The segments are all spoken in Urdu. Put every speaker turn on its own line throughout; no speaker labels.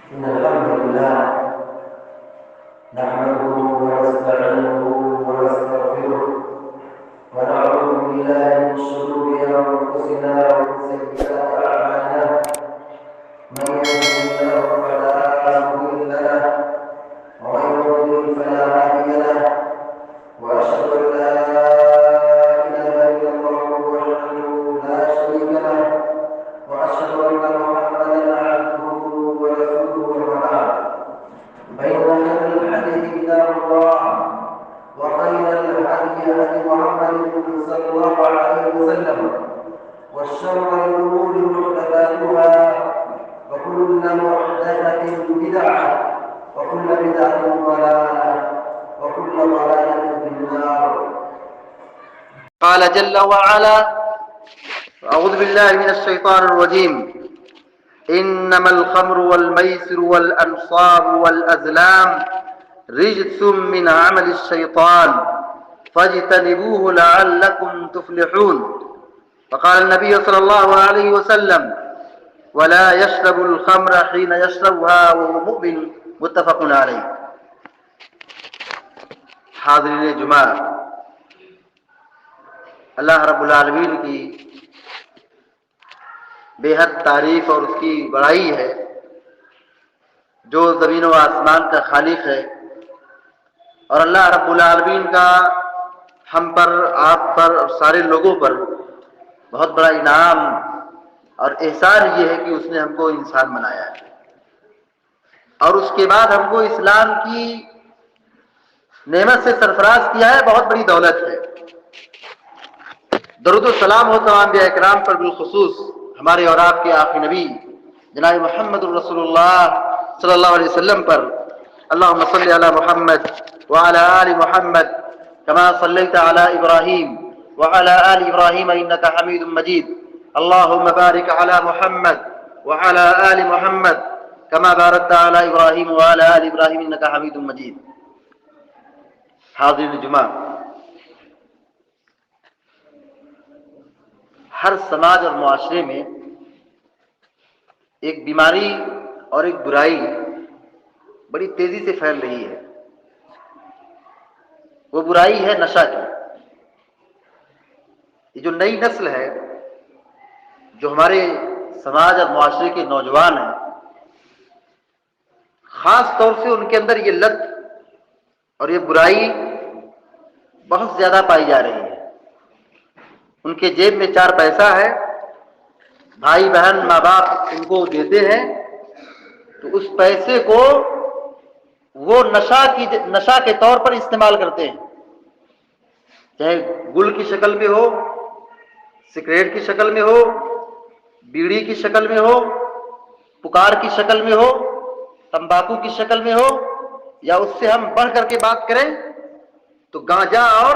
إن الحمد لله نحمده ونستعينه ونستغفره ونعوذ بالله من شرور أنفسنا ومن سيئات أعمالنا من يهده الله فلا مضل له ومن يضلل فلا هادي له وأشهد أن لا إله إلا الله وحده لا شريك له وأشهد أن محمدا عبده ورسوله وبعد فإن خير الحديث كتاب الله وخير الهدي هدي محمد صلى الله عليه وسلم وشر الأمور محدثاتها وكل محدثة بدعة وكل بدعة ضلالة وكل ضلالة في النار.
قال جل وعلا: أعوذ بالله من الشيطان الرجيم. إنما الخمر والميسر والأنصاب والأزلام رجس من عمل الشيطان فاجتنبوه لعلكم تفلحون. وقال النبي صلى الله عليه وسلم: ولا يشرب الخمر حين يشربها وهو مؤمن. متفق علیہ. حاضرین جمعہ، اللہ رب العالمین کی بے حد تعریف اور اس کی بڑائی ہے جو زمین و آسمان کا خالق ہے، اور اللہ رب العالمین کا ہم پر، آپ پر اور سارے لوگوں پر بہت بڑا انعام اور احسان یہ ہے کہ اس نے ہم کو انسان بنایا ہے، اور اس کے بعد ہم کو اسلام کی نعمت سے سرفراز کیا ہے. بہت بڑی دولت ہے. درود و سلام ہو تمام انبیاء اکرام پر، بالخصوص ہمارے اور آپ کے آخری نبی جناب محمد الرسول اللہ صلی اللہ علیہ وسلم پر. اللہم صلی علی محمد وعلی آل محمد کما صلیت علی ابراہیم وعلی آل ابراہیم انک حمید مجید. اللہم بارک علی محمد وعلی آل محمد کما بارکت علی ابراہیم وعلی آل ابراہیم انک حمید مجید. حاضرین جمعہ، ہر سماج اور معاشرے میں ایک بیماری اور ایک برائی بڑی تیزی سے پھیل رہی ہے. وہ برائی ہے نشہ کی. یہ جو نئی نسل ہے، جو ہمارے سماج اور معاشرے کے نوجوان ہیں، خاص طور سے ان کے اندر یہ لت اور یہ برائی بہت زیادہ پائی جا رہی ہے. ان کے جیب میں 4 پیسہ ہے، بھائی بہن ماں باپ ان کو دیتے ہیں، تو اس پیسے کو وہ نشہ کے طور پر استعمال کرتے ہیں، چاہے گل کی شکل میں ہو، سگریٹ کی شکل میں ہو، بیڑی کی شکل میں ہو، پکار کی شکل میں ہو، تمباکو کی شکل میں ہو، یا اس سے ہم بڑھ کر کے بات کریں تو گانجا اور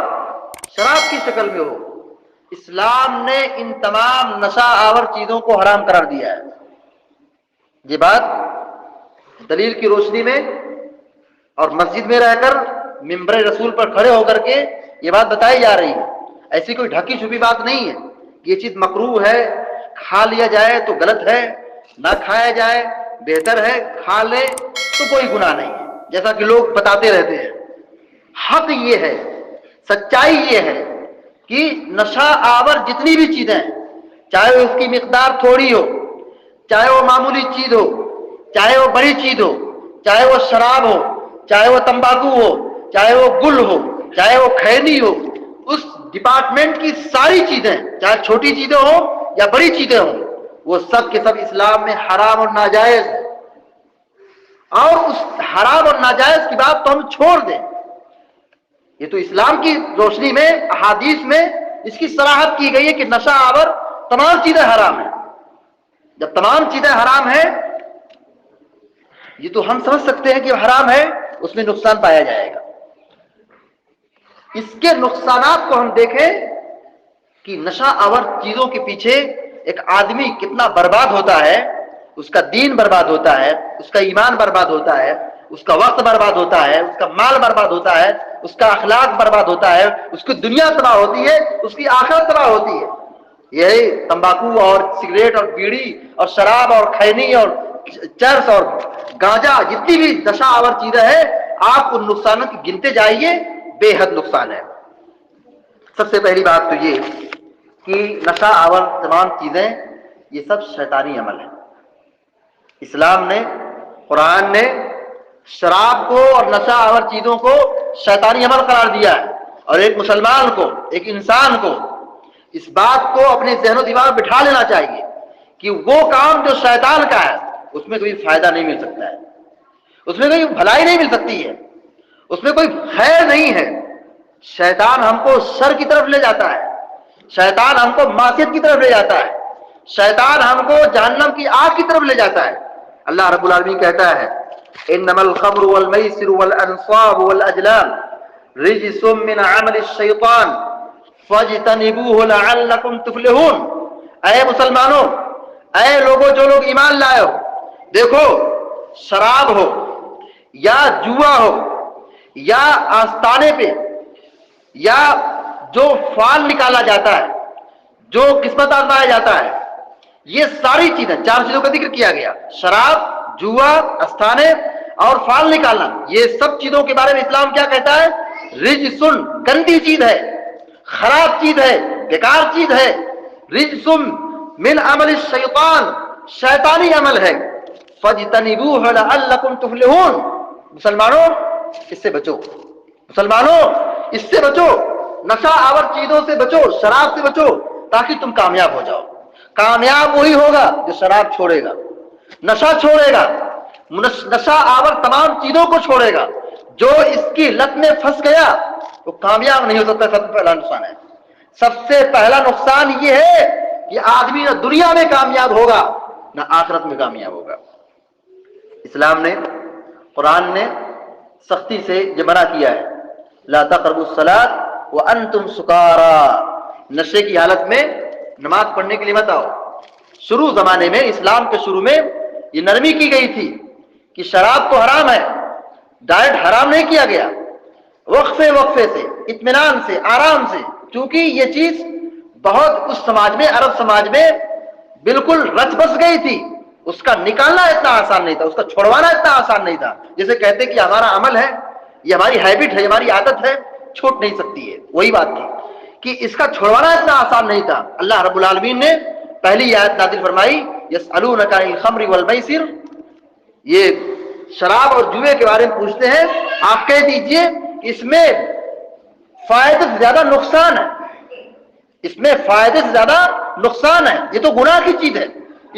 شراب کی شکل میں ہو. اسلام نے ان تمام نشہ آور چیزوں کو حرام قرار دیا ہے. یہ بات دلیل کی روشنی میں اور مسجد میں رہ کر ممبر رسول پر کھڑے ہو کر کے یہ بات بتائی جا رہی ہے. ایسی کوئی ڈھکی چھپی بات نہیں ہے. یہ چیز مکروہ ہے، کھا لیا جائے تو غلط ہے، نہ کھایا جائے بہتر ہے، کھا لے تو کوئی گناہ نہیں ہے، جیسا کہ لوگ بتاتے رہتے ہیں. حق یہ ہے، سچائی یہ ہے کہ نشہ آور جتنی بھی چیزیں ہیں، چاہے اس کی مقدار تھوڑی ہو، چاہے وہ معمولی چیز ہو، چاہے وہ بڑی چیز ہو، چاہے وہ شراب ہو، چاہے وہ تمباکو ہو، چاہے وہ گل ہو، چاہے وہ کھینی ہو، اس ڈپارٹمنٹ کی ساری چیزیں، چاہے چھوٹی چیزیں ہوں یا بڑی چیزیں ہوں، وہ سب کے سب اسلام میں حرام اور ناجائز ہے. اور اس حرام اور ناجائز کی بات تو ہم چھوڑ دیں. یہ تو اسلام کی روشنی میں، احادیث میں اس کی صراحت کی گئی ہے کہ نشہ آور تمام چیزیں حرام ہیں. جب تمام چیزیں حرام ہیں، یہ تو ہم سمجھ سکتے ہیں کہ حرام ہے، اس میں نقصان پایا جائے گا. اس کے نقصانات کو ہم دیکھیں کہ نشہ آور چیزوں کے پیچھے ایک آدمی کتنا برباد ہوتا ہے. اس کا دین برباد ہوتا ہے، اس کا ایمان برباد ہوتا ہے، اس کا وقت برباد ہوتا ہے، اس کا مال برباد ہوتا ہے، اس کا اخلاق برباد ہوتا ہے، اس کی دنیا تباہ ہوتی ہے، اس کی آخرت تباہ ہوتی ہے. یہی تمباکو اور سگریٹ اور بیڑی اور شراب اور کھینی اور چرس اور گانجا جتنی بھی نشہ آور چیزیں ہیں آپ ان نقصانوں کی گنتے جائیے، بے حد نقصان ہے۔ سب سے پہلی بات تو یہ کہ نشہ آور تمام چیزیں یہ سب شیطانی عمل ہے۔ اسلام نے، قرآن نے شراب کو اور نشہ آور چیزوں کو شیطانی عمل قرار دیا ہے، اور ایک مسلمان کو، ایک انسان کو اس بات کو اپنے ذہن و دماغ میں بٹھا لینا چاہیے کہ وہ کام جو شیطان کا ہے اس میں کوئی فائدہ نہیں مل سکتا ہے، اس میں کوئی بھلائی نہیں مل سکتی ہے، اس میں کوئی خیر نہیں ہے۔ شیطان ہم کو شر کی طرف لے جاتا ہے، شیطان ہم کو معصیت کی طرف لے جاتا ہے، شیطان ہم کو جہنم کی آگ کی طرف لے جاتا ہے۔ اللہ رب العالمین کہتا ہے انما الخمر والمیسر والانصاب والازلام رجس من عمل الشیطان فاجتنبوه لعلکم تفلحون۔ اے مسلمانوں، اے لوگوں جو لوگ ایمان لائے ہو، دیکھو شراب ہو یا جوا ہو یا آستانے پہ یا جو فال نکالا جاتا ہے، جو قسمت آزمایا جاتا ہے، یہ ساری چیزیں، 4 چیزوں کا ذکر کیا گیا، شراب، جوا، آستانے اور فال نکالنا، یہ سب چیزوں کے بارے میں اسلام کیا کہتا ہے؟ رجسن، گندی چیز ہے، خراب چیز ہے، بیکار چیز ہے، رجسم من عمل الشیطان، شیطانی عمل ہے، فاجتنبوہ لعلکم تفلحون۔ مسلمانوں اس سے بچو، مسلمانوں اس سے بچو، نشہ آور چیزوں سے بچو، شراب سے بچو، تاکہ تم کامیاب ہو جاؤ۔ کامیاب وہی ہوگا جو شراب چھوڑے گا، نشہ چھوڑے گا، نشہ آور تمام چیزوں کو چھوڑے گا۔ جو اس کی لت میں پھنس گیا وہ کامیاب نہیں ہو سکتا۔ سب سے پہلا نقصان ہے، سب سے پہلا نقصان یہ ہے کہ آدمی نہ دنیا میں کامیاب ہوگا نہ آخرت میں کامیاب ہوگا۔ اسلام نے، قرآن نے سختی سے یہ منع کیا ہے، لا تقربوا الصلاۃ وانتم سکارا، نشے کی حالت میں نماز پڑھنے کے لیے مت آؤ۔ شروع زمانے میں، اسلام کے شروع میں یہ نرمی کی گئی تھی کہ شراب تو حرام ہے، ڈائٹ حرام نہیں کیا گیا، وقفے وقفے سے، اطمینان سے، آرام سے، چونکہ یہ چیز بہت اس سماج میں، عرب سماج میں بالکل رچ بس گئی تھی، اس کا نکالنا اتنا آسان نہیں تھا، اس کا چھوڑوانا اتنا آسان نہیں تھا۔ جیسے کہتے کہ ہمارا عمل ہے، یہ ہماری ہیبٹ ہے، ہماری عادت ہے، چھوٹ نہیں سکتی ہے، وہی بات تھی کہ اس کا چھوڑوانا اتنا آسان نہیں تھا۔ اللہ رب العالمین نے پہلی آیت نازل فرمائی یسألونک عن الخمر والمیسر، یہ شراب اور جوئے کے بارے میں پوچھتے ہیں، آپ کہہ دیجئے اس میں فائدے سے زیادہ نقصان ہے، اس میں فائدے سے زیادہ نقصان ہے، یہ تو گناہ کی چیز ہے،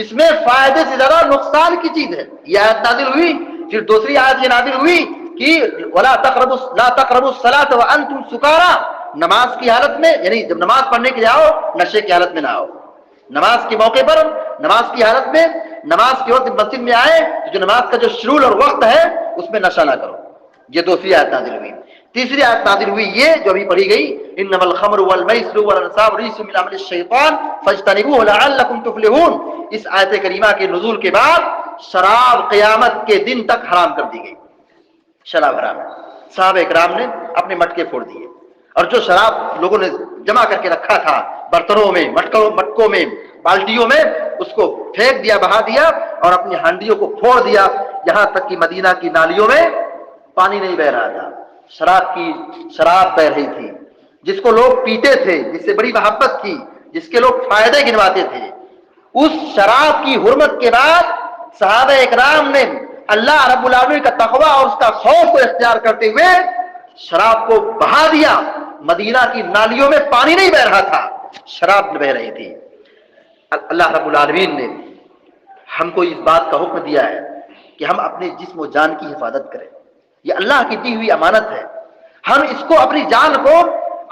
اس میں فائدے سے زیادہ نقصان کی چیز ہے۔ یہ آیت نازل ہوئی، پھر دوسری آیت یہ نازل ہوئی کہ ولا تقربوا الصلاۃ وانتم سکارا، نماز کی حالت میں، یعنی جب نماز پڑھنے کے لیے آؤ نشے کی حالت میں نہ آؤ، نماز کے موقع پر، نماز کی حالت میں، نماز کے وقت مسجد میں آئے تو جو نماز کا جو شیڈول اور وقت ہے اس میں نشہ نہ کرو۔ یہ دوسری آیت نازل ہوئی۔ تیسری آیت نازل ہوئی یہ جو ابھی پڑھی گئی انما الخمر والمیسر والانصاب رجس من عمل الشیطان فاجتنبوه لعلکم تفلحون۔ اس آیت کریمہ کے نزول کے بعد شراب قیامت کے دن تک حرام کر دی گئی، شراب حرام ہے۔ صحابہ کرام نے اپنے مٹکے پھوڑ دیے، اور جو شراب لوگوں نے جمع کر کے رکھا تھا برتنوں میں، مٹکوں میں، بالٹیوں میں، اس کو پھینک دیا، بہا دیا، اور اپنی ہانڈیوں کو پھوڑ دیا، یہاں تک کہ مدینہ کی نالیوں میں پانی نہیں بہ رہا تھا، شراب بہ رہی تھی، جس کو لوگ پیتے تھے، جس سے بڑی محبت تھی، جس کے لوگ فائدے گنواتے تھے۔ اس شراب کی حرمت کے بعد صحابہ اکرام نے اللہ رب العالمین کا تقوی اور اس کا خوف کو اختیار کرتے ہوئے شراب کو بہا دیا، مدینہ کی نالیوں میں پانی نہیں بہ رہا تھا، شراب بہ رہی تھی۔ اللہ رب العالمین نے ہم کو اس بات کا حکم دیا ہے کہ ہم اپنے جسم و جان کی حفاظت کریں، یہ اللہ کی دی ہوئی امانت ہے، ہم اس کو، اپنی جان کو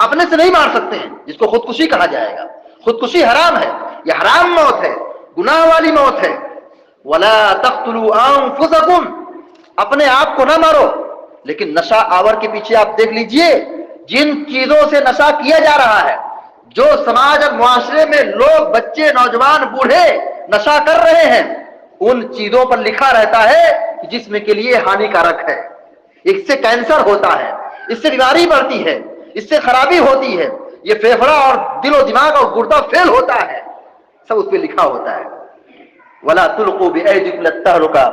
اپنے سے نہیں مار سکتے ہیں، جس کو خودکشی کہا جائے گا۔ خودکشی حرام ہے، یہ حرام موت ہے، گناہ والی موت ہے۔ وَلَا تَقْتُلُوا أَنفُسَكُمْ، اپنے آپ کو نہ مارو۔ لیکن نشہ آور کے پیچھے آپ دیکھ لیجئے، جن چیزوں سے نشہ کیا جا رہا ہے، جو سماج اور معاشرے میں لوگ، بچے، نوجوان، بوڑھے نشہ کر رہے ہیں، ان چیزوں پر لکھا رہتا ہے کہ جسم کے لیے ہانیکارک ہے، اس سے کینسر ہوتا ہے، اس سے بیماری بڑھتی ہے، اس سے خرابی ہوتی ہے، یہ پھیپھڑا اور دل و دماغ اور گردہ فیل ہوتا ہے، سب اس پہ لکھا ہوتا ہے۔ ولا تلقوا بأيديكم إلى التهلكة،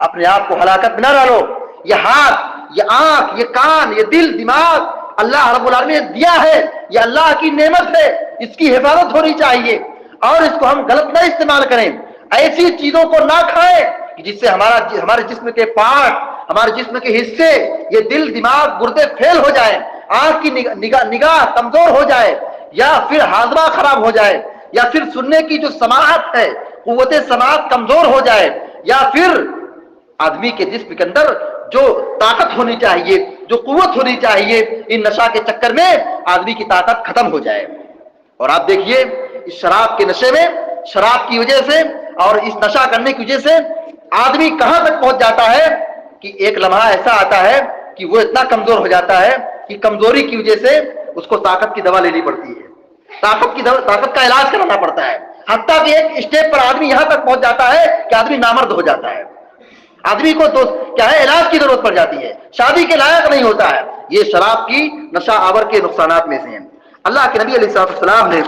اپنے آپ کو ہلاکت میں نہ ڈالو۔ یہ ہاتھ، یہ آنکھ، یہ کان، یہ دل، دماغ اللہ رب العالمین نے دیا ہے، یہ اللہ کی نعمت ہے، اس کی حفاظت ہونی چاہیے اور اس کو ہم غلط نہ استعمال کریں۔ ایسی چیزوں کو نہ کھائیں کہ جس سے ہمارے جسم کے پارٹ، ہمارے جسم کے حصے، یہ دل، دماغ، گردے فیل ہو جائیں، آنکھ کی نگاہ کمزور ہو جائے، یا پھر ہاضمہ خراب ہو جائے، یا پھر سننے کی جو سماعت ہے، قوت سماعت کمزور ہو جائے، یا پھر آدمی کے جسم کے اندر جو طاقت ہونی چاہیے، جو قوت ہونی چاہیے، ان نشہ کے چکر میں آدمی کی طاقت ختم ہو جائے۔ اور آپ دیکھیے اس شراب کے نشے میں، شراب کی وجہ سے اور اس نشہ کرنے کی وجہ سے آدمی کہاں تک پہنچ جاتا ہے کہ ایک لمحہ ایسا آتا ہے کہ وہ اتنا کمزور ہو جاتا ہے کہ کمزوری کی وجہ سے اس کو طاقت کی دوا لینی پڑتی ہے، طاقت کا علاج کرانا پڑتا ہے، حتیٰ کہ ایک اسٹیپ پر آدمی یہاں تک پہنچ جاتا ہے کہ آدمی نامرد ہو جاتا ہے، آدمی کو کیا ہے علاج کی ضرورت پڑ جاتی ہے، شادی کے لائق نہیں ہوتا ہے۔ یہ شراب کی نشہ آور کے نقصانات میں سے ہیں۔ اللہ کے نبی علیہ السلام نے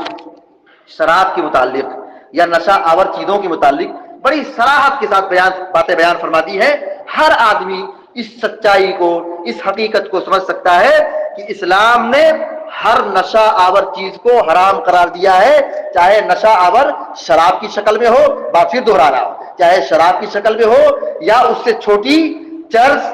شراب کے متعلق یا نشہ آور چیزوں کے متعلق بڑی صراحت کے ساتھ باتیں بیان فرماتی ہے۔ ہر آدمی اس سچائی کو، اس حقیقت کو سمجھ سکتا ہے کہ اسلام نے ہر نشہ آور چیز کو حرام قرار دیا ہے، چاہے نشہ آور شراب کی شکل میں ہو، بات پھر دہرا رہا ہوں، چاہے شراب کی شکل میں ہو یا اس سے چھوٹی چرس،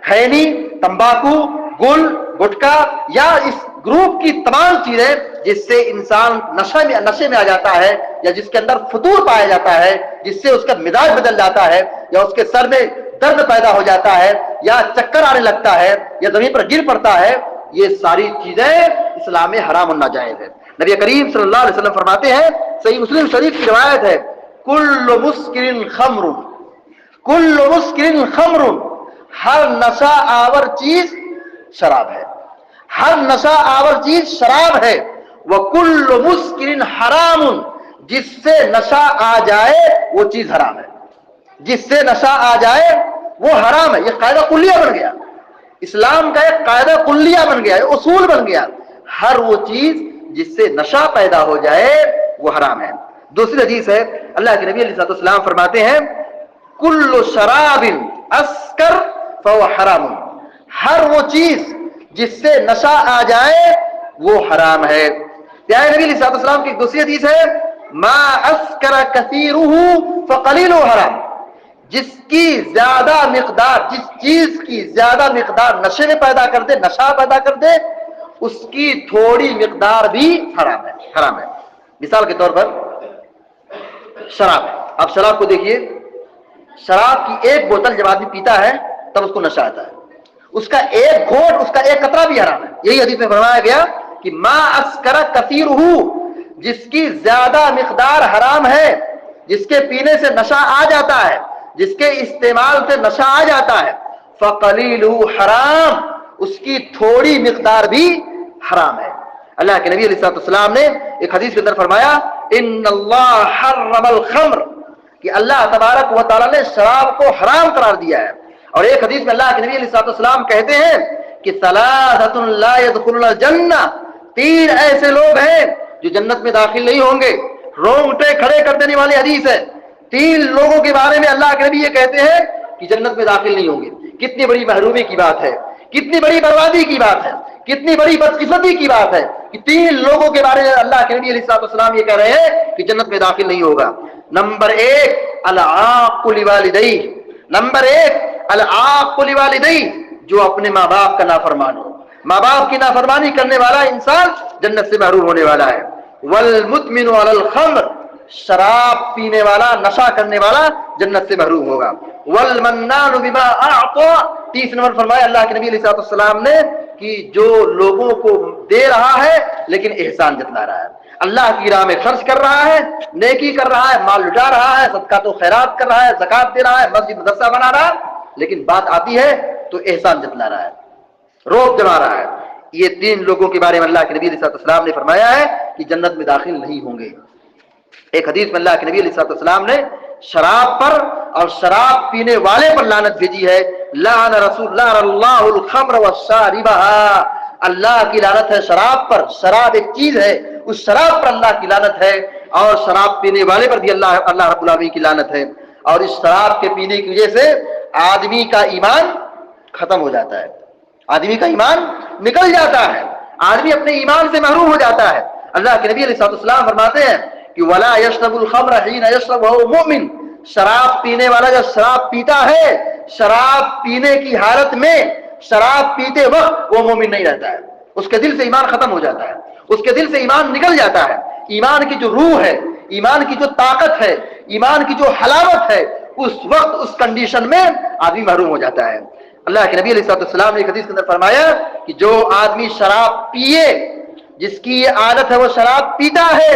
کھینی، تمباکو، گل، گٹکا، یا اس گروپ کی تمام چیزیں جس سے انسان نشے میں آ جاتا ہے، یا جس کے اندر فطور پایا جاتا ہے، جس سے اس کا مزاج بدل جاتا ہے، یا اس کے سر میں درد پیدا ہو جاتا ہے، یا چکر آنے لگتا ہے، یا زمین پر گر پڑتا ہے، یہ ساری چیزیں اسلام میں حرام اور ناجائز ہے۔ نبی کریم صلی اللہ علیہ وسلم فرماتے ہیں، صحیح مسلم شریف کی روایت ہے، کل مسکر خمر، کل مسکر خمر، ہر نشہ آور چیز شراب ہے، ہر نشہ آور چیز شراب ہے، وکل مسکر حرام، جس سے نشہ آ جائے وہ چیز حرام ہے، جس سے نشہ آ جائے وہ حرام ہے۔ یہ قاعدہ کلیہ بن گیا، اسلام کا ایک قاعدہ کلیہ بن گیا، ایک اصول بن گیا، ہر وہ چیز جس سے نشہ پیدا ہو جائے وہ حرام ہے۔ دوسری حدیث ہے، اللہ کے نبی علیہ السلام فرماتے ہیں، کل شراب اسکر فهو حرام، ہر وہ چیز جس سے نشہ آ جائے وہ حرام ہے۔ پیارے نبی علیہ السلام کی دوسری حدیث ہے، ما اسکر کثیرہ فقلیلہ حرام، جس کی زیادہ مقدار، جس چیز کی زیادہ مقدار نشے میں پیدا کر دے، نشہ پیدا کر دے، اس کی تھوڑی مقدار بھی حرام ہے، حرام ہے۔ مثال کے طور پر شراب، اب شراب کو دیکھیے، شراب کی ایک بوتل جب آدمی پیتا ہے تب اس کو نشہ آتا ہے، اس کا ایک گھونٹ، اس کا ایک قطرہ بھی حرام ہے۔ یہی حدیث میں فرمایا گیا کہ ما اسکر کثیرہ، جس کی زیادہ مقدار حرام ہے، جس کے پینے سے نشہ آ جاتا ہے، جس کے استعمال سے نشہ آ جاتا ہے، فقلیلہ حرام، اس کی تھوڑی مقدار بھی حرام ہے۔ اللہ کے نبی علیہ السلام نے ایک حدیث کے اندر فرمایا، ان اللہ حرم الخمر، کہ اللہ تبارک و تعالی نے شراب کو حرام قرار دیا ہے۔ اور ایک حدیث میں اللہ کے نبی علیہ السلام کہتے ہیں کہ ثلاثۃ لا يدخلون الجنہ، تین ایسے لوگ ہیں جو جنت میں داخل نہیں ہوں گے۔ رونگٹے کھڑے کر دینے والی حدیث ہے، تین لوگوں کے بارے میں اللہ کے نبی یہ کہتے ہیں کہ جنت میں داخل نہیں ہوں گے۔ کتنی بڑی محرومی کی بات ہے، کتنی بڑی بربادی کی بات ہے، کتنی بڑی بدقسمتی کی بات ہے کہ تین لوگوں کے بارے میں اللہ کے نبی علیہ السلام یہ کہہ رہے ہیں کہ جنت میں داخل نہیں ہوگا۔ نمبر ایک، العاق لوالدیہ، نمبر ایک العاق لوالدیہ، جو اپنے ماں باپ کا نافرمان ہو، ماں باپ کی نافرمانی کرنے والا انسان جنت سے محروم ہونے والا ہے۔ والمدمن علی الخمر، شراب پینے والا، نشہ کرنے والا جنت سے محروم ہوگا۔ والمنان بما اعطى، تیسرے نمبر فرمایا اللہ کے نبی علیہ السلام نے کہ جو لوگوں کو دے رہا ہے لیکن احسان جتلا رہا ہے، اللہ کی راہ میں خرچ کر رہا ہے، نیکی کر رہا ہے، مال لٹا رہا ہے، صدقات و خیرات کر رہا ہے، زکات دے رہا ہے، مسجد مدرسہ بنا رہا ہے، لیکن بات آتی ہے تو احسان جتلا رہا ہے، روب جما رہا ہے۔ یہ تین لوگوں کے بارے میں اللہ کے نبی علیہ السلام نے فرمایا ہے کہ جنت میں داخل نہیں ہوں گے۔ ایک حدیث میں اللہ کے نبی علیہ السلام نے شراب پر اور شراب پینے والے پر لعنت بھیجی ہے، لعن رسول اللہ الخمر والشاربها، اللہ کی لعنت ہے شراب پر، شراب ایک چیز ہے، اس شراب پر اللہ کی لعنت ہے، اور شراب پینے والے پر بھی اللہ رب العالمین کی لعنت ہے۔ اور اس شراب کے پینے کی وجہ سے آدمی کا ایمان ختم ہو جاتا ہے، آدمی کا ایمان نکل جاتا ہے، آدمی اپنے ایمان سے محروم ہو جاتا ہے۔ اللہ کے نبی علیہ الصلوۃ والسلام فرماتے ہیں کہ ولا یشرب الخمر حین یشرب وهو مؤمن، شراب پینے والا جب شراب پیتا ہے، شراب پینے کی حالت میں، شراب پیتے وقت وہ مومن نہیں رہتا ہے، اس کے دل سے ایمان ختم ہو جاتا ہے، اس کے دل سے ایمان نکل جاتا ہے، ایمان کی جو روح ہے، ایمان کی جو طاقت ہے، ایمان کی جو حلاوت ہے، اس وقت اس کنڈیشن میں آدمی محروم ہو جاتا ہے۔ اللہ کے نبی علیہ الصلوۃ والسلام نے ایک حدیث کے اندر فرمایا کہ جو آدمی شراب پیے، جس کی یہ عادت ہے وہ شراب پیتا ہے،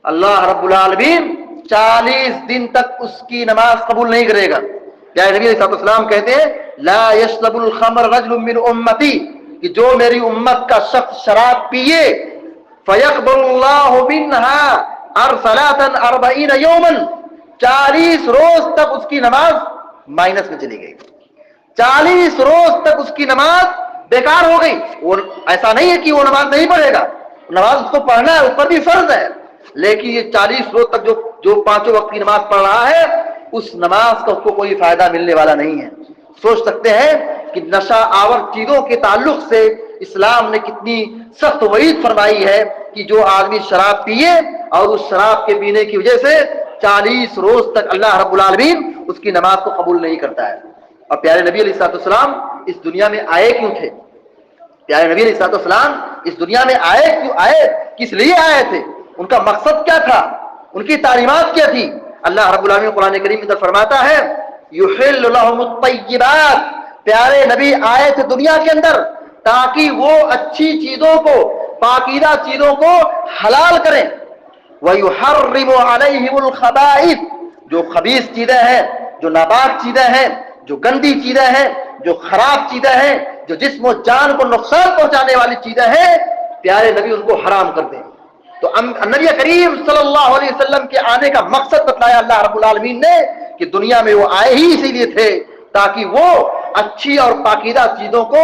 اللہ رب العالمین 40 دن تک اس کی نماز قبول نہیں کرے گا۔ یا نبی علیہ الصلوۃ والسلام کہتے ہیں لا یشرب الخمر رجل من امتی، کہ جو میری امت کا شخص شراب پیے، فیقبل اللہ منها 40 یوما، 40 روز تک اس کی نماز مائنس میں چلی گئی، 40 روز تک اس کی نماز بیکار ہو گئی۔ وہ ایسا نہیں ہے کہ وہ نماز نہیں پڑھے گا، نماز اس کو پڑھنا ہے، اس پر بھی فرض ہے، لیکن یہ 40 روز تک جو 5 وقت کی نماز پڑھ رہا ہے، اس نماز کا اس کو کوئی فائدہ ملنے والا نہیں ہے۔ سوچ سکتے ہیں کہ نشہ آور چیزوں کے تعلق سے اسلام نے کتنی سخت وعید فرمائی ہے کہ جو آدمی شراب پیے اور اس شراب کے پینے کی وجہ سے 40 روز تک اللہ رب العالمین اس کی نماز کو قبول نہیں کرتا ہے۔ اور پیارے نبی علیہ الصلوۃ والسلام اس دنیا میں آئے کیوں تھے؟ پیارے نبی علیہ الصلوۃ والسلام اس دنیا میں آئے کیوں آئے؟ کس لیے آئے تھے؟ ان کا مقصد کیا تھا؟ ان کی تعلیمات کیا تھی؟ اللہ رب العالمین قرآن کریم میں فرماتا ہے یحل لهم الطیبات، پیارے نبی آئے تھے دنیا کے اندر تاکہ وہ اچھی چیزوں کو، پاکیزہ چیزوں کو حلال کریں، وَيُحَرِّمُ عَلَيْهِمُ الْخَبَائِث، جو خبیث چیزیں ہیں، جو ناپاک چیزیں ہیں، جو گندی چیزیں ہیں، جو خراب چیزیں ہیں، جو جسم و جان کو نقصان پہنچانے والی چیزیں ہیں، پیارے نبی ان کو حرام کر دیں۔ تو نبی کریم صلی اللہ علیہ وسلم کے آنے کا مقصد بتایا اللہ رب العالمین نے کہ دنیا میں وہ آئے ہی اسی لیے تھے تاکہ وہ اچھی اور پاکیزہ چیزوں کو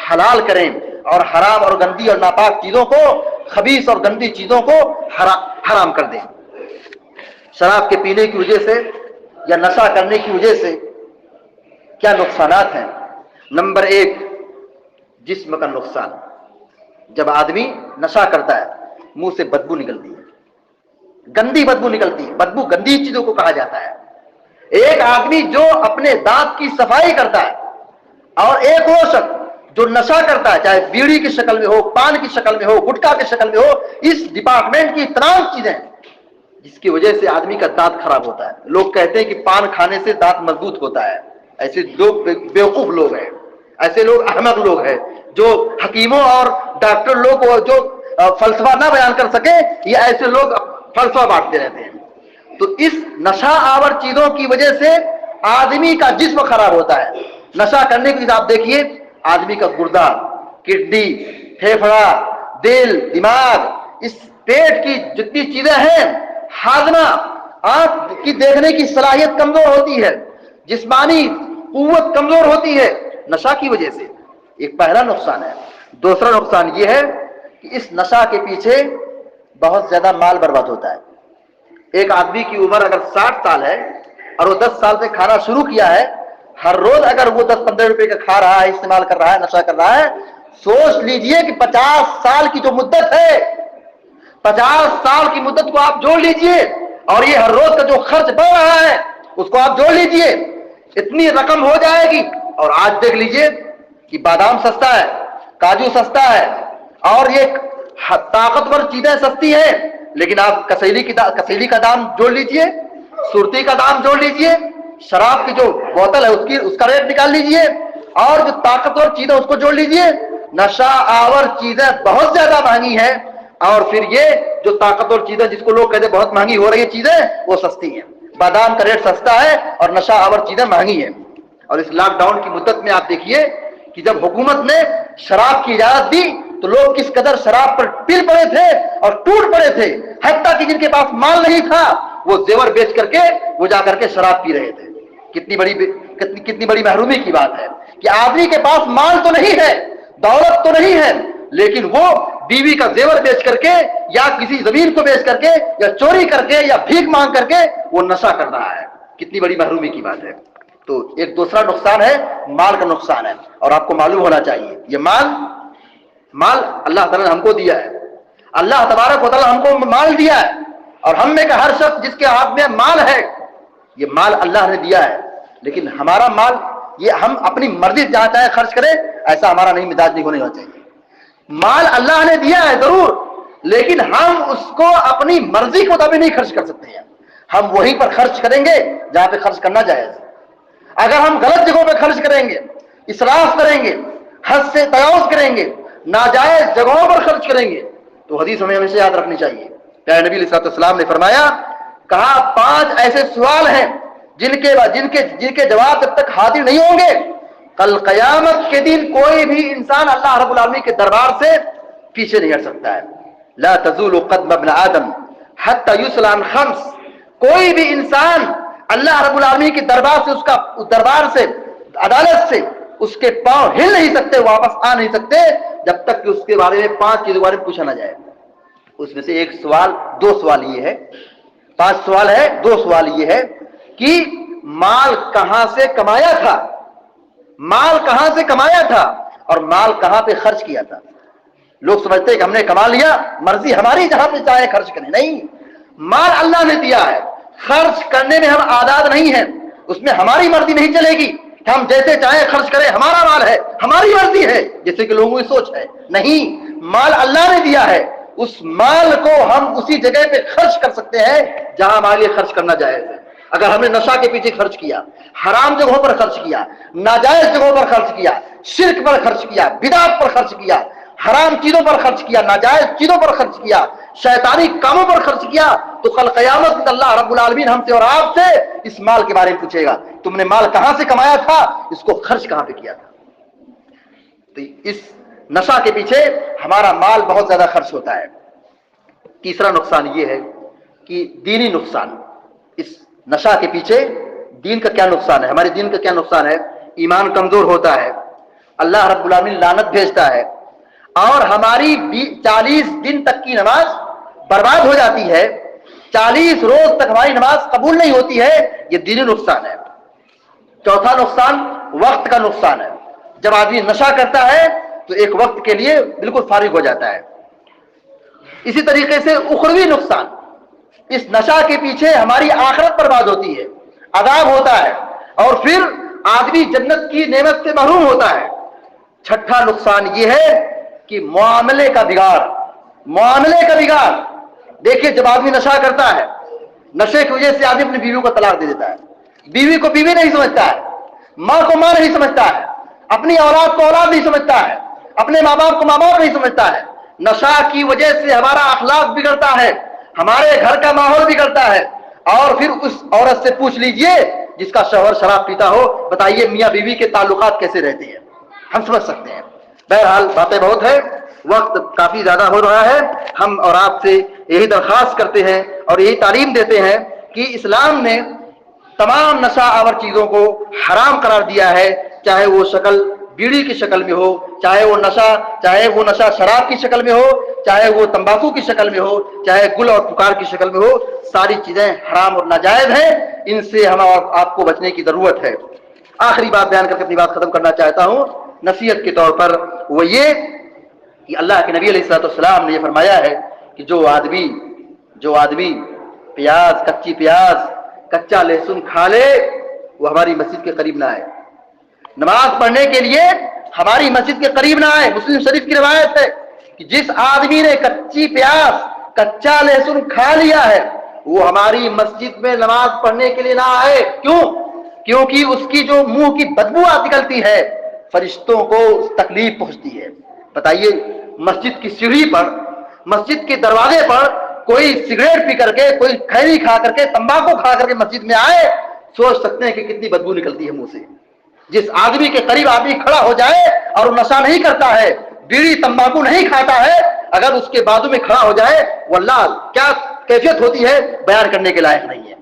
حلال کریں اور حرام اور گندی اور ناپاک چیزوں کو، خبیث اور گندی چیزوں کو حرام کر دیں۔ شراب کے پینے کی وجہ سے یا نشہ کرنے کی وجہ سے کیا نقصانات ہیں؟ نمبر 1، جسم کا نقصان۔ جب آدمی نشہ کرتا ہے منہ سے بدبو نکلتی ہے، گندی بدبو نکلتی ہے، بدبو گندی چیزوں کو کہا جاتا ہے۔ ایک آدمی جو اپنے دانت کی صفائی کرتا ہے اور ایک وہ شخص جو نشہ کرتا ہے، چاہے بیڑی کی شکل میں ہو، پان کی شکل میں ہو، گٹکا کی شکل میں ہو، اس ڈپارٹمنٹ کی تمام چیزیں جس کی وجہ سے آدمی کا دانت خراب ہوتا ہے۔ لوگ کہتے ہیں کہ پان کھانے سے دانت مضبوط ہوتا ہے، ایسے لوگ بیوقوف لوگ ہیں، ایسے لوگ احمق لوگ ہیں جو حکیموں اور ڈاکٹر لوگ جو فلسفہ نہ بیان کر سکے، یہ ایسے لوگ فلسفہ بانٹتے رہتے ہیں۔ تو اس نشہ آور چیزوں کی وجہ سے آدمی کا جسم خراب ہوتا ہے۔ نشہ کرنے کی آپ دیکھیے آدمی کا گردہ، کڈنی، پھیپھڑا، دل، دماغ، اس پیٹ کی جتنی چیزیں ہیں، ہاضمہ، آنکھ کی دیکھنے کی صلاحیت کمزور ہوتی ہے، جسمانی قوت کمزور ہوتی ہے نشہ کی وجہ سے۔ ایک پہلا نقصان ہے۔ دوسرا نقصان یہ ہے کہ اس نشہ کے پیچھے بہت زیادہ مال برباد ہوتا ہے۔ ایک آدمی کی عمر اگر 60 سال ہے اور وہ 10 سال سے کھانا شروع کیا ہے، ہر روز اگر وہ 10-15 روپے کا کھا رہا ہے، استعمال کر رہا ہے، نشہ کر رہا ہے، سوچ لیجئے کہ 50 سال کی جو مدت ہے، 50 سال کی مدت کو آپ جوڑ لیجئے اور یہ ہر روز کا جو خرچ بڑھ رہا ہے اس کو آپ جوڑ لیجئے، اتنی رقم ہو جائے گی۔ اور آج دیکھ لیجئے کہ بادام سستا ہے، کاجو سستا ہے اور یہ طاقتور چیزیں سستی ہیں، لیکن آپ کسیلی کا دام جوڑ لیجئے، سرتی کا دام جوڑ لیجئے، شراب کی جو بوتل ہے اس کا ریٹ نکال لیجئے اور جو طاقتور چیزیں اس کو جوڑ لیجئے۔ نشہ آور چیزیں بہت زیادہ مہنگی ہیں اور پھر یہ جو طاقتور چیزیں جس کو لوگ کہتے ہیں بہت مہنگی ہو رہی ہیں چیزیں، وہ سستی ہیں۔ بادام کا ریٹ سستا ہے اور نشہ آور چیزیں مہنگی ہیں۔ اور اس لاک ڈاؤن کی مدت میں آپ دیکھیے کہ جب حکومت نے شراب کی اجازت دی تو لوگ کس قدر شراب پر پل پڑے تھے اور ٹوٹ پڑے تھے، حتیٰ کہ جن کے پاس مال نہیں تھا وہ زیور بیچ کر کے وہ جا کر کے شراب پی رہے تھے۔ کتنی بڑی محرومی کی بات ہے کہ آدمی کے پاس مال تو نہیں ہے، دولت تو نہیں ہے، لیکن وہ بیوی کا زیور بیچ کر کے یا کسی زمین کو بیچ کر کے یا چوری کر کے یا بھیک مانگ کر کے وہ نشہ کر رہا ہے، کتنی بڑی محرومی کی بات ہے۔ تو ایک دوسرا نقصان ہے مال کا نقصان ہے، اور آپ کو معلوم ہونا چاہیے یہ مال اللہ تعالیٰ نے ہم کو دیا ہے، اللہ تبارک و تعالیٰ ہم کو مال دیا ہے، اور ہم میں کا ہر شخص جس کے ہاتھ میں مال ہے، یہ مال اللہ نے دیا ہے، لیکن ہمارا مال یہ ہم اپنی مرضی سے جہاں چاہے خرچ کریں، ایسا ہمارا نہیں مزاج نہیں ہونا چاہیے۔ مال اللہ نے دیا ہے ضرور، لیکن ہم اس کو اپنی مرضی کو تبھی نہیں خرچ کر سکتے ہیں، ہم وہیں پر خرچ کریں گے جہاں پہ خرچ کرنا جائز ہے۔ اگر ہم غلط جگہوں پہ خرچ کریں گے، اسراف کریں گے، حد سے تجاوز کریں گے، ناجائز جگہوں پر خرچ کریں گے، تو حدیث ہمیں ہمیشہ یاد رکھنی چاہیے۔ پیارے نبی علیہ السلام نے فرمایا، کہا 5 ایسے سوال ہیں جن کے جواب جب تک حاضر نہیں ہوں گے، کل قیامت کے دن کوئی بھی انسان اللہ رب العالمین کے دربار سے پیچھے نہیں ہٹ سکتا ہے۔ لا تزول قدم ابن آدم حتی یسأل عن 5، کوئی بھی انسان اللہ رب العالمین کے دربار سے عدالت سے اس کے پاؤں ہل نہیں سکتے، واپس آ نہیں سکتے، جب تک کہ اس کے بارے میں 5 چیزوں کے بارے میں پوچھا نہ جائے۔ اس میں سے 2 سوال یہ ہے، 5 سوال ہے، 2 سوال یہ ہے کہ مال کہاں سے کمایا تھا، مال کہاں سے کمایا تھا، اور مال کہاں پہ خرچ کیا تھا۔ لوگ سمجھتے ہیں کہ ہم نے کما لیا، مرضی ہماری جہاں پہ چاہے خرچ کریں، نہیں، مال اللہ نے دیا ہے، خرچ کرنے میں ہم آزاد نہیں ہیں، اس میں ہماری مرضی نہیں چلے گی کہ ہم جیسے چاہیں خرچ کریں، ہمارا مال ہے، ہماری مرضی ہے، جیسے کہ لوگوں کی سوچ ہے۔ نہیں، مال اللہ نے دیا ہے، اس مال کو ہم اسی جگہ پہ خرچ کر سکتے ہیں جہاں ہمارے لیے خرچ کرنا جائز ہے۔ اگر ہم نے نشہ کے پیچھے خرچ کیا، حرام جگہوں پر خرچ کیا، ناجائز جگہوں پر خرچ کیا، شرک پر خرچ کیا، بدعت پر خرچ کیا، حرام چیزوں پر خرچ کیا، ناجائز چیزوں پر خرچ کیا، شیطانی کاموں پر خرچ کیا، تو کل قیامت میں اللہ رب العالمین ہم سے اور آپ سے اس مال کے بارے میں پوچھے گا، تم نے مال کہاں سے کمایا تھا، اس کو خرچ کہاں پہ کیا تھا۔ تو اس نشہ کے پیچھے ہمارا مال بہت زیادہ خرچ ہوتا ہے۔ تیسرا نقصان یہ ہے کہ دینی نقصان، اس نشہ کے پیچھے دین کا کیا نقصان ہے، ہمارے دین کا کیا نقصان ہے۔ ایمان کمزور ہوتا ہے، اللہ رب العالمین لعنت بھیجتا ہے، اور ہماری 40 دن تک کی نماز برباد ہو جاتی ہے، 40 روز تک ہماری نماز قبول نہیں ہوتی ہے، یہ دینی نقصان ہے۔ چوتھا نقصان وقت کا نقصان ہے، جب آدمی نشہ کرتا ہے تو ایک وقت کے لیے بالکل فارغ ہو جاتا ہے۔ اسی طریقے سے اخروی نقصان، اس نشہ کے پیچھے ہماری آخرت برباد ہوتی ہے، عذاب ہوتا ہے، اور پھر آدمی جنت کی نعمت سے محروم ہوتا ہے۔ چھٹا نقصان یہ ہے کہ معاملے کا بگاڑ، دیکھیے جب آدمی نشہ کرتا ہے، نشے کی وجہ سے آدمی اپنی بیوی کو طلاق دے دیتا ہے، بیوی کو بیوی نہیں سمجھتا ہے، ماں کو ماں نہیں سمجھتا ہے، اپنی اولاد کو اولاد نہیں سمجھتا ہے، اپنے ماں باپ کو ماں باپ نہیں سمجھتا ہے۔ نشہ کی وجہ سے ہمارا اخلاق بگڑتا ہے، ہمارے گھر کا ماحول بگڑتا ہے، اور پھر اس عورت سے پوچھ لیجئے جس کا شوہر شراب پیتا ہو، بتائیے میاں بیوی کے تعلقات کیسے رہتے ہیں، ہم سمجھ سکتے ہیں۔ بہرحال باتیں بہت ہے، وقت کافی زیادہ ہو رہا ہے، ہم اور آپ سے یہی درخواست کرتے ہیں اور یہی تعلیم دیتے ہیں کہ اسلام نے تمام نشہ آور چیزوں کو حرام قرار دیا ہے، چاہے وہ شکل بیڑی کی شکل میں ہو، چاہے وہ نشہ شراب کی شکل میں ہو، چاہے وہ تمباکو کی شکل میں ہو، چاہے گل اور پکار کی شکل میں ہو، ساری چیزیں حرام اور ناجائز ہیں، ان سے ہم آپ کو بچنے کی ضرورت ہے۔ آخری بات بیان کر کے اپنی بات ختم کرنا چاہتا ہوں نصیحت کے طور پر، وہ یہ کہ اللہ کے نبی علیہ السلام نے یہ فرمایا ہے کہ جو آدمی کچی پیاز کچا لہسن کھا لے وہ ہماری مسجد کے قریب نہ آئے، نماز پڑھنے کے لیے ہماری مسجد کے قریب نہ آئے۔ مسلم شریف کی روایت ہے کہ جس آدمی نے کچی پیاز کچا لہسن کھا لیا ہے وہ ہماری مسجد میں نماز پڑھنے کے لیے نہ آئے۔ کیوں؟ کیونکہ اس کی جو منہ کی بدبو نکلتی ہے فرشتوں کو تکلیف پہنچتی ہے۔ بتائیے مسجد کی سیڑھی پر، مسجد کے دروازے پر کوئی سگریٹ پی کر کے، کوئی کھیری کھا کر کے، تمباکو کھا کر کے مسجد میں آئے، سوچ سکتے ہیں کہ کتنی بدبو نکلتی ہے منہ سے۔ جس آدمی کے قریب آدمی کھڑا ہو جائے اور وہ نشہ نہیں کرتا ہے، بیڑی تمباکو نہیں کھاتا ہے، اگر اس کے بازو میں کھڑا ہو جائے واللہ کیا کیفیت ہوتی ہے بیان کرنے کے لائق نہیں ہے۔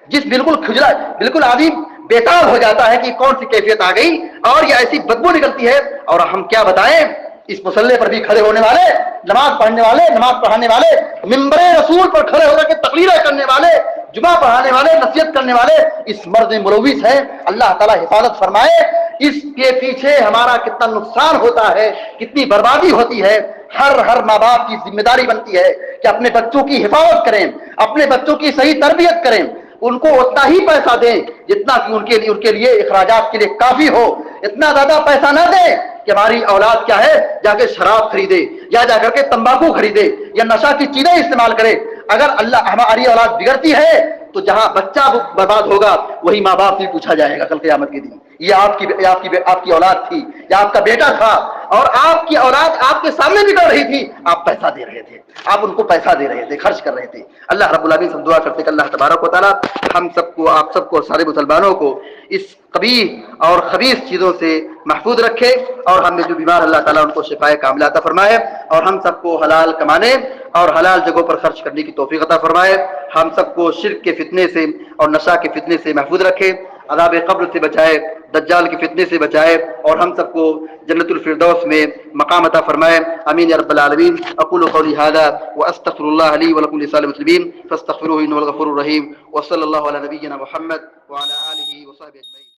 جس بالکل آدمی بیتاب ہو جاتا ہے کہ کون سی کیفیت آ گئی اور یہ ایسی بدبو نکلتی ہے، اور ہم کیا بتائیں اس مسلح پر بھی کھڑے ہونے والے، نماز پڑھنے والے، نماز پڑھانے والے، ممبر رسول پر کھڑے ہو کر کے تقریریں کرنے والے، جمعہ پڑھانے والے، نصیحت کرنے والے اس مرض میں ملوث ہیں۔ اللہ تعالیٰ حفاظت فرمائے۔ اس کے پیچھے ہمارا کتنا نقصان ہوتا ہے، کتنی بربادی ہوتی ہے۔ ہر ماں باپ کی ذمہ داری بنتی ہے کہ اپنے بچوں کی حفاظت کریں، اپنے بچوں کی صحیح تربیت کریں، ان کو اتنا ہی پیسہ دیں جتنا کہ ان کے لیے اخراجات کے لیے کافی ہو۔ اتنا زیادہ پیسہ نہ دیں کہ ہماری اولاد کیا ہے، جا کے شراب خریدے یا جا کر کے تمباکو خریدے یا نشہ کی چیزیں استعمال کرے۔ اگر ہماری اولاد بگڑتی ہے تو جہاں بچہ برباد ہوگا وہی ماں باپ سے پوچھا جائے گا کل قیامت کے دن، یہ آپ کی اولاد تھی یا آپ کا بیٹا تھا، اور آپ کی اولاد آپ کے سامنے بگڑ رہی تھی، آپ پیسہ دے رہے تھے، آپ ان کو پیسہ دے رہے تھے، خرچ کر رہے تھے۔ اللہ رب العالمین سے دعا کرتے کہ اللہ تبارک و تعالیٰ ہم سب کو، آپ سب کو، سارے مسلمانوں کو اس قبیح اور خبیث چیزوں سے محفوظ رکھے، اور ہم میں جو بیمار اللہ تعالیٰ ان کو شفائے کاملہ عطا فرمائے، اور ہم سب کو حلال کمانے اور حلال جگہوں پر خرچ کرنے کی توفیق عطا فرمائے۔ ہم سب کو شرک کے فتنے سے اور نشہ کے فتنے سے محفوظ رکھے، عذاب قبر سے بچائے، دجال کے فتنے سے بچائے، اور ہم سب کو جنت الفردوس میں مقام عطا فرمائے۔ آمین یا رب العالمین۔ اقول قولی ھذا واستغفر الله لي ولكم ولسائر المسلمين فاستغفروه انه هو الغفور الرحيم، وصلى الله على نبينا محمد وعلى اله وصحبه اجمعين۔